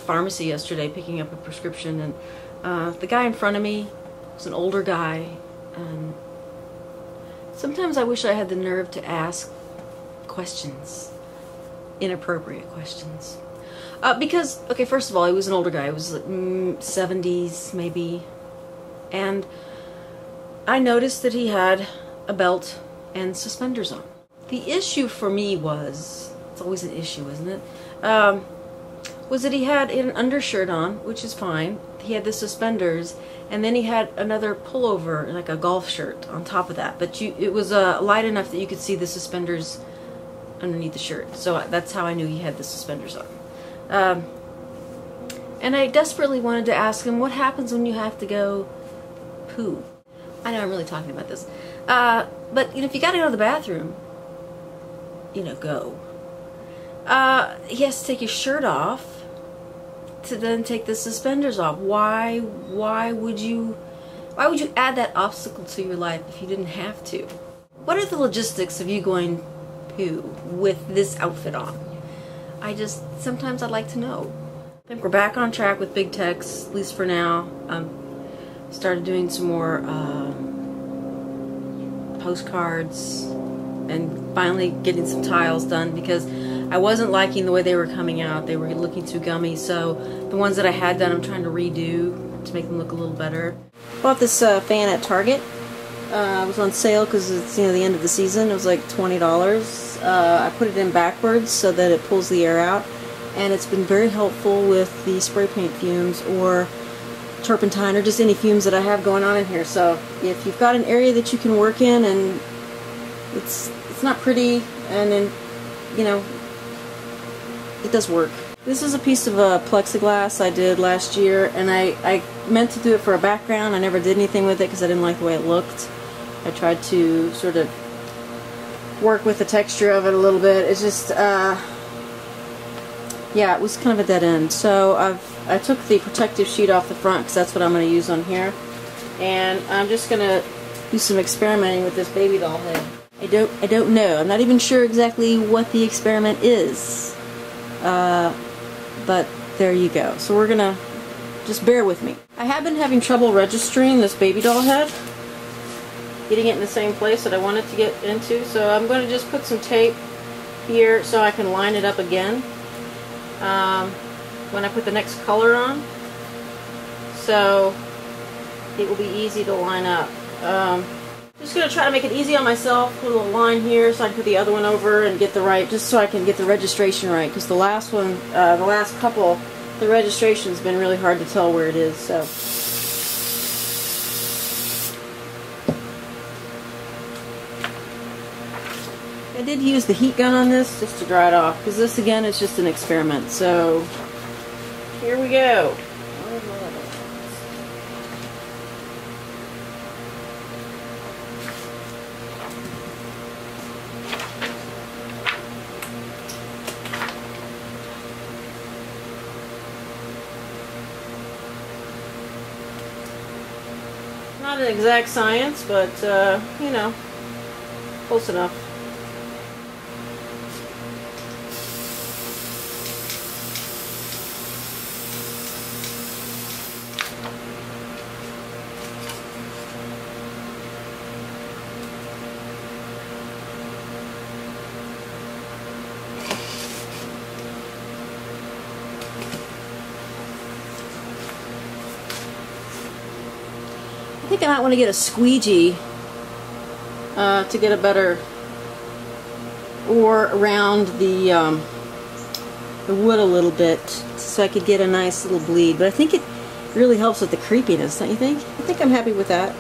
pharmacy yesterday picking up a prescription, and the guy in front of me was an older guy. Sometimes I wish I had the nerve to ask questions, inappropriate questions. Because, okay, first of all, he was an older guy. He was like 70s, maybe. And I noticed that he had a belt and suspenders on. The issue for me was, it's always an issue, isn't it? Was that he had an undershirt on, which is fine. He had the suspenders, and then he had another pullover, like a golf shirt, on top of that. But it was light enough that you could see the suspenders underneath the shirt. So that's how I knew he had the suspenders on. And I desperately wanted to ask him, what happens when you have to go poo? I know I'm really talking about this. But, you know, if you gotta go to the bathroom, you know, go. He has to take his shirt off to then take the suspenders off. Why would you add that obstacle to your life if you didn't have to? What are the logistics of you going poo with this outfit on? Sometimes I'd like to know. I think we're back on track with Big Tex, at least for now. Started doing some more postcards and finally getting some tiles done because I wasn't liking the way they were coming out. They were looking too gummy, so the ones that I had done I'm trying to redo to make them look a little better. Bought this fan at Target. It was on sale because it's, you know, the end of the season. It was like $20. I put it in backwards so that it pulls the air out, and it's been very helpful with the spray paint fumes or turpentine or just any fumes that I have going on in here. So if you've got an area that you can work in and it's not pretty, and then, you know, it does work. This is a piece of plexiglass I did last year, and I meant to do it for a background. I never did anything with it because I didn't like the way it looked. I tried to sort of work with the texture of it a little bit. It's just, yeah, it was kind of a dead end. So I took the protective sheet off the front because that's what I'm going to use on here. And I'm just going to do some experimenting with this baby doll head. I don't know. I'm not even sure exactly what the experiment is. But there you go. So we're gonna just bear with me. I have been having trouble registering this baby doll head, getting it in the same place that I want it to get into. So I'm going to just put some tape here so I can line it up again when I put the next color on. So it will be easy to line up. Just going to try to make it easy on myself. Put a little line here so I can put the other one over and get the right, just so I can get the registration right. Because the last one, the last couple, the registration's been really hard to tell where it is. So I did use the heat gun on this just to dry it off, because this again is just an experiment. So here we go. Not an exact science, but, you know, close enough. I think I might want to get a squeegee to get a better, or around the wood a little bit so I could get a nice little bleed. But I think it really helps with the creepiness, don't you think? I think I'm happy with that.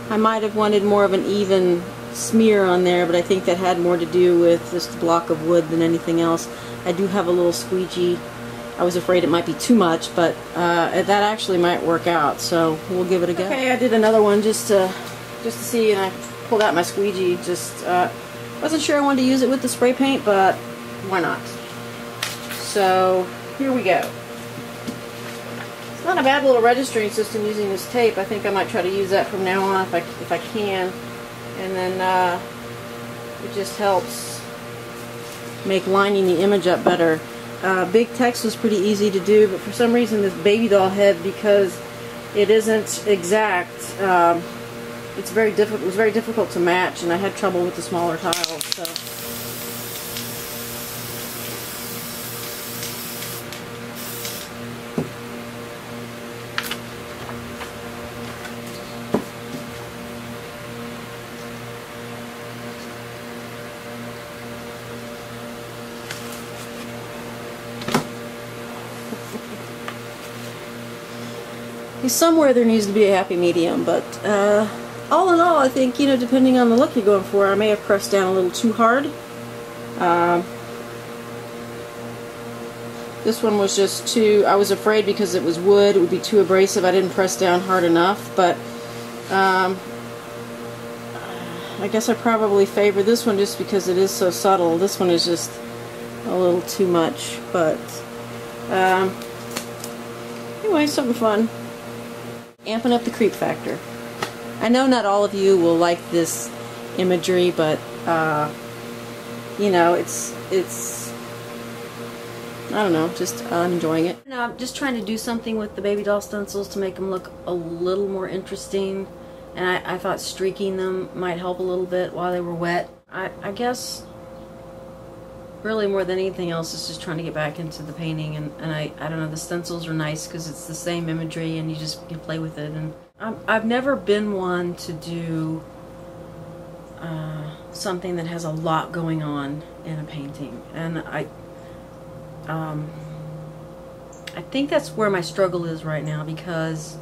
I might have wanted more of an even smear on there, but I think that had more to do with just a block of wood than anything else. I do have a little squeegee. I was afraid it might be too much, but that actually might work out, so we'll give it a go. Okay, I did another one just to see, and I pulled out my squeegee. Just wasn't sure I wanted to use it with the spray paint, but why not? So here we go. It's not a bad little registering system using this tape. I think I might try to use that from now on if I can, and then it just helps make lining the image up better. big text was pretty easy to do, but for some reason this baby doll head, because it isn't exact, it's very difficult. It was very difficult to match, and I had trouble with the smaller tiles. So. Somewhere there needs to be a happy medium, but all in all, I think, you know, depending on the look you're going for, I may have pressed down a little too hard. This one was just too, I was afraid because it was wood, it would be too abrasive. I didn't press down hard enough, but I guess I probably favor this one just because it is so subtle. This one is just a little too much, but anyway, something fun. Amping up the creep factor. I know not all of you will like this imagery, but you know, it's I don't know, just I'm enjoying it. No, I'm just trying to do something with the baby doll stencils to make them look a little more interesting, and I thought streaking them might help a little bit while they were wet. I guess really more than anything else is just trying to get back into the painting, and I don't know, the stencils are nice because it's the same imagery and you just can play with it. And I've never been one to do something that has a lot going on in a painting, and I think that's where my struggle is right now, because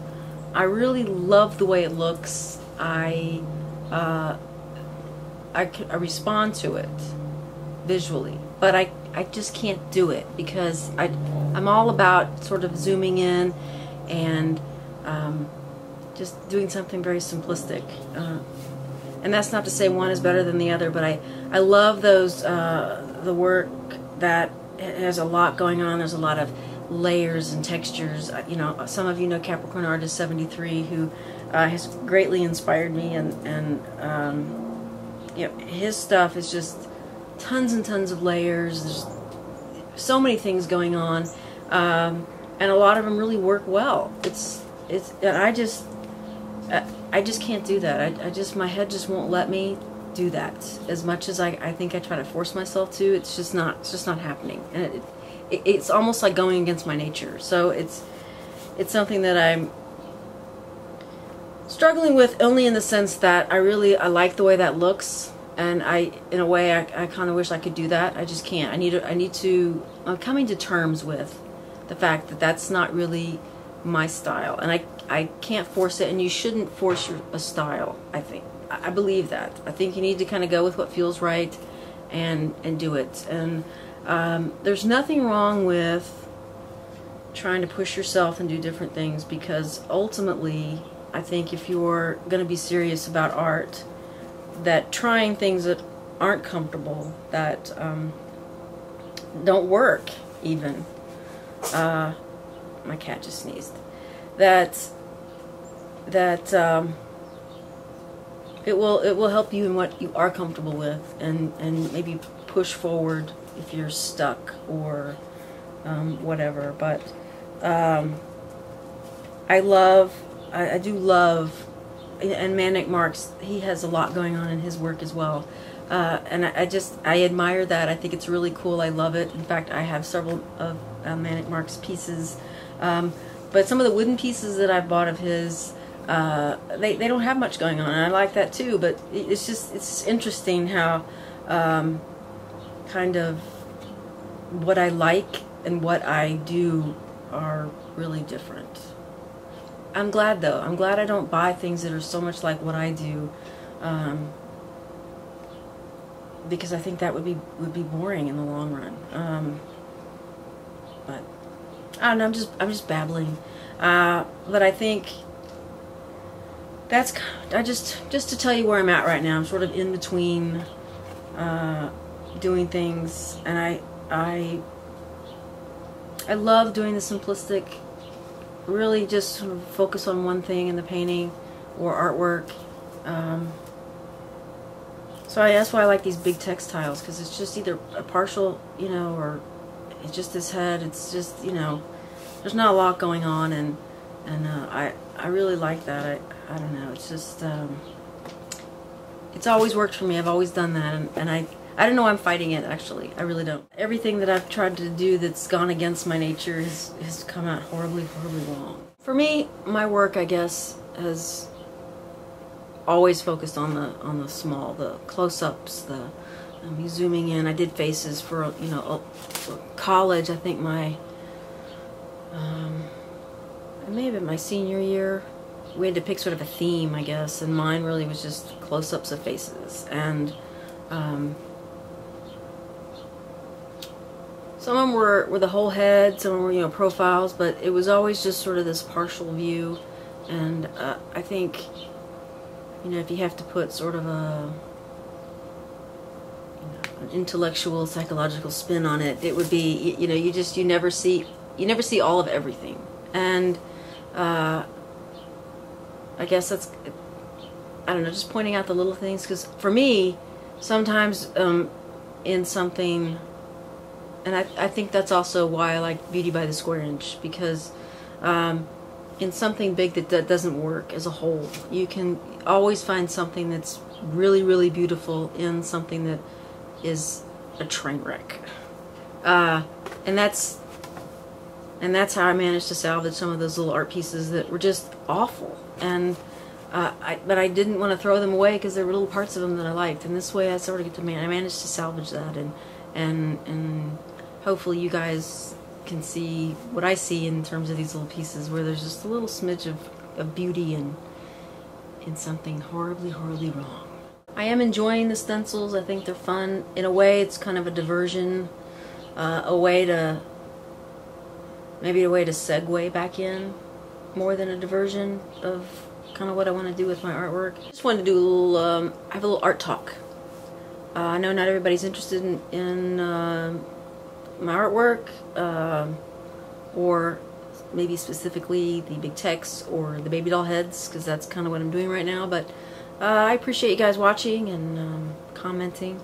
I really love the way it looks. I respond to it visually, but I just can't do it because I'm all about sort of zooming in and just doing something very simplistic. And that's not to say one is better than the other, but I love those the work that has a lot going on. There's a lot of layers and textures. You know, some of you know Capricorn Artist 73, who has greatly inspired me, and you know, his stuff is just tons and tons of layers. There's so many things going on, and a lot of them really work well. And I just can't do that. My head just won't let me do that. As much as I think I try to force myself to, it's just not happening. And it's almost like going against my nature. So it's something that I'm struggling with, only in the sense that I like the way that looks. And in a way, I kind of wish I could do that. I just can't. I'm coming to terms with the fact that that's not really my style, and I can't force it, and you shouldn't force a style. I believe that. I think you need to kind of go with what feels right, and do it. And there's nothing wrong with trying to push yourself and do different things, because ultimately, I think if you're going to be serious about art, that trying things that aren't comfortable, that don't work even. My cat just sneezed. That it will help you in what you are comfortable with, and maybe push forward if you're stuck or whatever. But I do love. And Manic Marks, he has a lot going on in his work as well. And I admire that. I think it's really cool. I love it. In fact, I have several of Manic Marks pieces. But some of the wooden pieces that I've bought of his, they don't have much going on. And I like that too. But it's interesting how kind of what I like and what I do are really different. I'm glad though. I'm glad I don't buy things that are so much like what I do, because I think that would be boring in the long run. But I don't know. I'm just babbling. But I think that's just to tell you where I'm at right now. I'm sort of in between doing things, and I love doing the simplistic. Really just sort of focus on one thing in the painting or artwork. So that's why I like these big textiles, because it's just either a partial, you know, or It's just his head. It's just, you know, there's not a lot going on, and I really like that. I don't know. It's just it's always worked for me. I've always done that, and I don't know why I'm fighting it, actually. I really don't. Everything that I've tried to do that's gone against my nature has come out horribly, horribly wrong. For me, my work, I guess, has always focused on the small, the close-ups, the me zooming in. I did faces for, you know, for college. I think my it may have been my senior year. We had to pick sort of a theme, I guess, and mine really was just close-ups of faces. And some of them were the whole head, some of them were, you know, profiles, but it was always just sort of this partial view. And I think, you know, if you have to put sort of an intellectual, psychological spin on it, it would be, you know, you never see all of everything. And I guess that's, I don't know, just pointing out the little things, because for me, sometimes in something, and I think that's also why I like Beauty by the Square Inch, because in something big that doesn't work as a whole, you can always find something that's really, really beautiful in something that is a train wreck. And that's how I managed to salvage some of those little art pieces that were just awful. And but I didn't want to throw them away because there were little parts of them that I liked. And this way, I sort of get to I managed to salvage that, and hopefully you guys can see what I see in terms of these little pieces, where there's just a little smidge of beauty in something horribly, horribly wrong. I am enjoying the stencils. I think they're fun. In a way, it's kind of a diversion, a way to segue back in, more than a diversion of kind of what I want to do with my artwork. Just wanted to do a little, I have a little art talk. I know not everybody's interested in my artwork, or maybe specifically the big text or the baby doll heads, because that's kind of what I'm doing right now, but I appreciate you guys watching and commenting.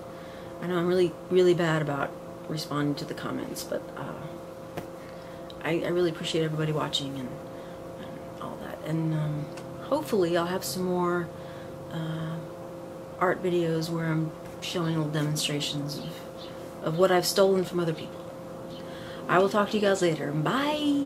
I know I'm really, really bad about responding to the comments, but I really appreciate everybody watching and all that. And hopefully I'll have some more art videos where I'm showing little demonstrations of what I've stolen from other people. I will talk to you guys later. Bye!